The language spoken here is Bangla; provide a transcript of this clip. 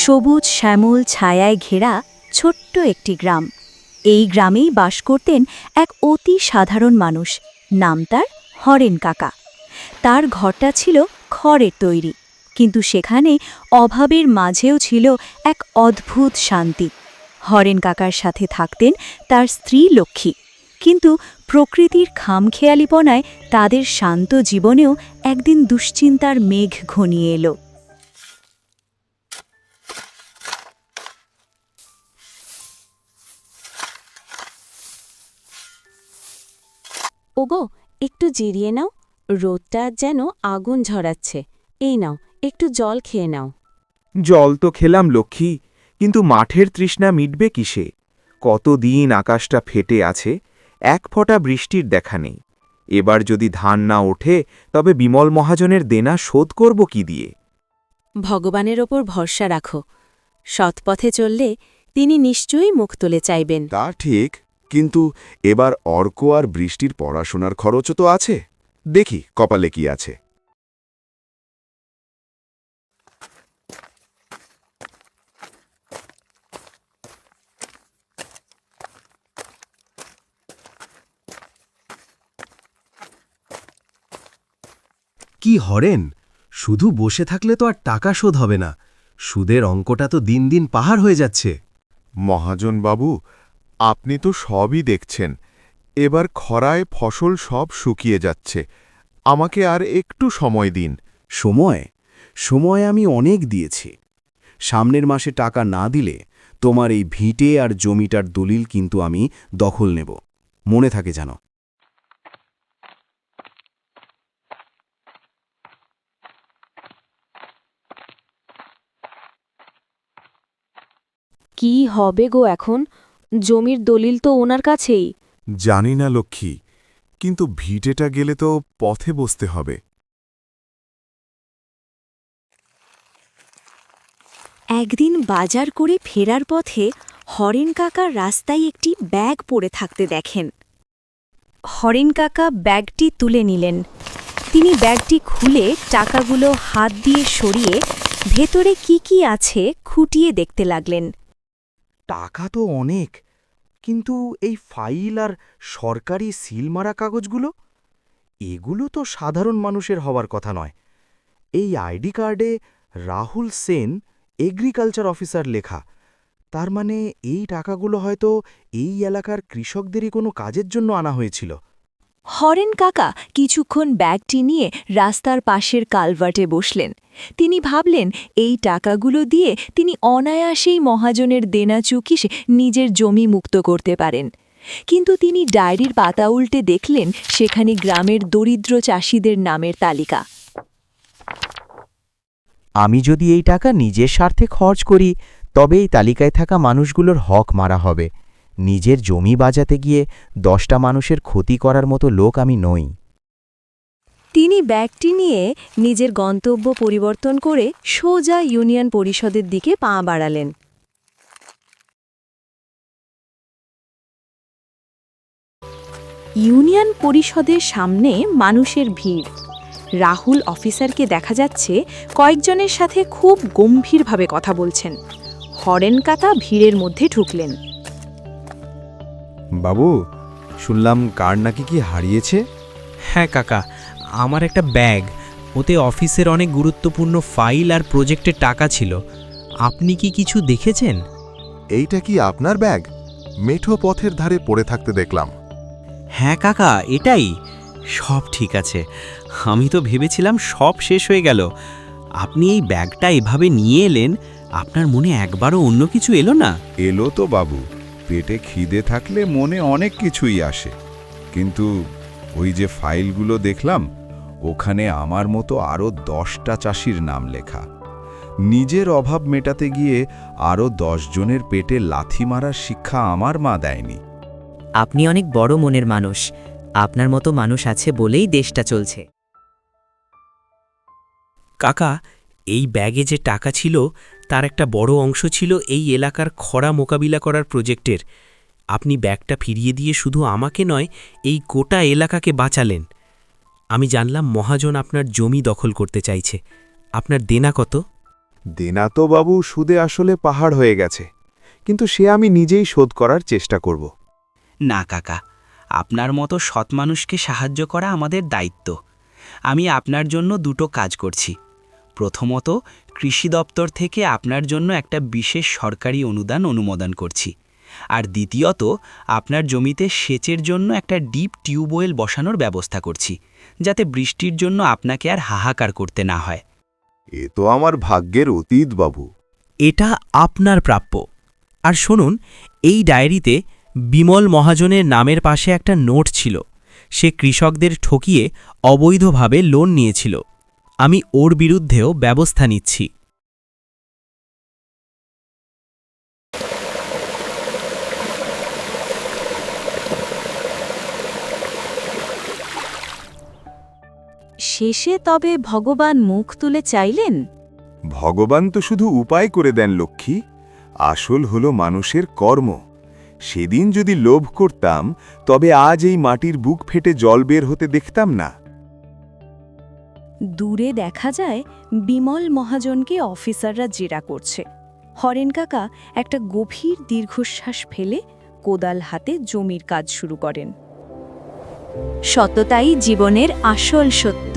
সবুজ শ্যামল ছায়ায় ঘেরা ছোট্ট একটি গ্রাম। এই গ্রামেই বাস করতেন এক অতি সাধারণ মানুষ, নাম তার হরেন কাকা। তার ঘরটা ছিল খড়ের তৈরি, কিন্তু সেখানে অভাবের মাঝেও ছিল এক অদ্ভুত শান্তি। হরেন কাকার সাথে থাকতেন তার স্ত্রী লক্ষ্মী, কিন্তু প্রকৃতির খামখেয়ালিপনায় তাদের শান্ত জীবনেও একদিন দুশ্চিন্তার মেঘ ঘনিয়ে এলো। ওগো, একটু জিরিয়ে নাও, রোদটা যেন আগুন ঝরাচ্ছে। এই নাও, একটু জল খেয়ে নাও। জল তো খেলাম লক্ষ্মী, কিন্তু মাঠের তৃষ্ণা মিটবে কিসে? কতদিন আকাশটা ফেটে আছে, এক ফোঁটা বৃষ্টির দেখা নেই। এবার যদি ধান না ওঠে, তবে বিমল মহাজনের দেনা শোধ করব কি দিয়ে? ভগবানের ওপর ভরসা রাখো। সৎপথে চললে তিনি নিশ্চয়ই মুখ তুলে চাইবেন। তা ঠিক, কিন্তু এবার অর্ক আর বৃষ্টির পড়াশোনার খরচও তো আছে। দেখি কপালে কি আছে। কি হরেন, শুধু বসে থাকলে তো আর টাকা শোধ হবে না। সুদের অঙ্কটা তো দিন দিন পাহাড় হয়ে যাচ্ছে। মহাজন বাবু, আপনি তো সবই দেখছেন। এবার খরায় ফসল সব শুকিয়ে যাচ্ছে। আমাকে আর একটু সময় দিন। সময় আমি অনেক দিয়েছি। সামনের মাসে টাকা না দিলে তোমার এই ভিটে আর জমিটার দলিল কিন্তু আমি দখল নেব, মনে থাকে জানো। কি হবে গো এখন? জমির দলিল তো ওনার কাছেই। জানি না লক্ষ্মী, কিন্তু ভিটেটা গেলে তো পথে বসতে হবে। একদিন বাজার করে ফেরার পথে হরেন কাকা রাস্তায় একটি ব্যাগ পড়ে থাকতে দেখেন। হরেন কাকা ব্যাগটি তুলে নিলেন। তিনি ব্যাগটি খুলে টাকাগুলো হাত দিয়ে সরিয়ে ভেতরে কি আছে খুঁটিয়ে দেখতে লাগলেন। টাকা তো অনেক, কিন্তু এই ফাইল আর সরকারি সিল মারা কাগজগুলো, এগুলো তো সাধারণ মানুষের হওয়ার কথা নয়। এই আইডি কার্ডে রাহুল সেন, এগ্রিকালচার অফিসার লেখা। তার মানে এই টাকাগুলো হয়তো এই এলাকার কৃষকদেরই কোনো কাজের জন্য আনা হয়েছিল। হরেন কাকা কিছুক্ষণ ব্যাগটি নিয়ে রাস্তার পাশের কালভার্টে বসলেন। তিনি ভাবলেন এই টাকাগুলো দিয়ে তিনি অনায়াসেই মহাজনের দেনা চুকিয়ে নিজের জমি মুক্ত করতে পারেন। কিন্তু তিনি ডায়েরির পাতা উল্টে দেখলেন সেখানে গ্রামের দরিদ্র চাষিদের নামের তালিকা। আমি যদি এই টাকা নিজের স্বার্থে খরচ করি, তবে এই তালিকায় থাকা মানুষগুলোর হক মারা হবে। নিজের জমি বাজাতে গিয়ে 10টা মানুষের ক্ষতি করার মতো লোক আমি নই। তিনি ব্যাগটি নিয়ে নিজের গন্তব্য পরিবর্তন করে সোজা ইউনিয়ন পরিষদের দিকে পা বাড়ালেন। ইউনিয়ন পরিষদের সামনে মানুষের ভিড়। রাহুল অফিসারকে দেখা যাচ্ছে কয়েকজনের সাথে খুব গম্ভীরভাবে কথা বলছেন। হরেন কাকা ভিড়ের মধ্যে ঢুকলেন। বাবু, শুনলাম কার্ড নাকি কি হারিয়েছে? হ্যাঁ কাকা, আমার একটা ব্যাগ, ওতে অফিসের অনেক গুরুত্বপূর্ণ ফাইল আর প্রজেক্টের টাকা ছিল। আপনি কি কিছু দেখেছেন? এইটা কি আপনার ব্যাগ? মেঠো পথের ধারে পড়ে থাকতে দেখলাম। হ্যাঁ কাকা, এটাই। সব ঠিক আছে। আমি তো ভেবেছিলাম সব শেষ হয়ে গেল। আপনি এই ব্যাগটা এভাবে নিয়ে এলেন, আপনার মনে একবারও অন্য কিছু এলো না? এলো তো বাবু, পেটে খিদে থাকলে মনে অনেক কিছুই আসে। কিন্তু ওই যে ফাইলগুলো দেখলাম, ওখানে আমার মতো আরও 10টা চাষির নাম লেখা। নিজের অভাব মেটাতে গিয়ে আরও 10 জনের পেটে লাথি মারার শিক্ষা আমার মা দেয়নি। আপনি অনেক বড় মনের মানুষ। আপনার মতো মানুষ আছে বলেই দেশটা চলছে। কাকা, এই ব্যাগে যে টাকা ছিল তার একটা বড় অংশ ছিল এই এলাকার খরা মোকাবিলা করার প্রজেক্টের। আপনি ব্যাগটা ফিরিয়ে দিয়ে শুধু আমাকে নয়, এই গোটা এলাকাকে বাঁচালেন। আমি জানলাম মহাজন আপনার জমি দখল করতে চাইছে। আপনার দেনা কত? দেনা তো বাবু সুদে আসলে পাহাড় হয়ে গেছে, কিন্তু সে আমি নিজেই শোধ করার চেষ্টা করব। না কাকা, আপনার মতো সৎ মানুষকে সাহায্য করা আমাদের দায়িত্ব। আমি আপনার জন্য দুটো কাজ করছি। প্রথমত, কৃষি দপ্তর থেকে আপনার জন্য একটা বিশেষ সরকারি অনুমোদন করছি। আর দ্বিতীয়ত, আপনার জমিতে সেচের জন্য একটা ডিপ টিউবওয়েল বসানোর ব্যবস্থা করছি, যাতে বৃষ্টির জন্য আপনাকে আর হাহাকার করতে না হয়। এ তো আমার ভাগ্যের অতীত বাবু। এটা আপনার প্রাপ্য। আর শুনুন, এই ডায়েরিতে বিমল মহাজনের নামের পাশে একটা নোট ছিল। সে কৃষকদের ঠকিয়ে অবৈধভাবে লোন নিয়েছিল। আমি ওর বিরুদ্ধেও ব্যবস্থা নিচ্ছি। শেষে তবে ভগবান মুখ তুলে চাইলেন, ভগবান তো শুধু উপায় করে দেন লক্ষ্মী, আসল হলো মানুষের কর্ম। সেদিন যদি লোভ করতাম, তবে আজ এই মাটির বুক ফেটে জল বের হতে দেখতাম না। দূরে দেখা যায় বিমল মহাজনকে অফিসাররা জেরা করছে। হরেন কাকা একটা গভীর দীর্ঘশ্বাস ফেলে কোদাল হাতে জমির কাজ শুরু করেন। সততাই জীবনের আসল সত্য।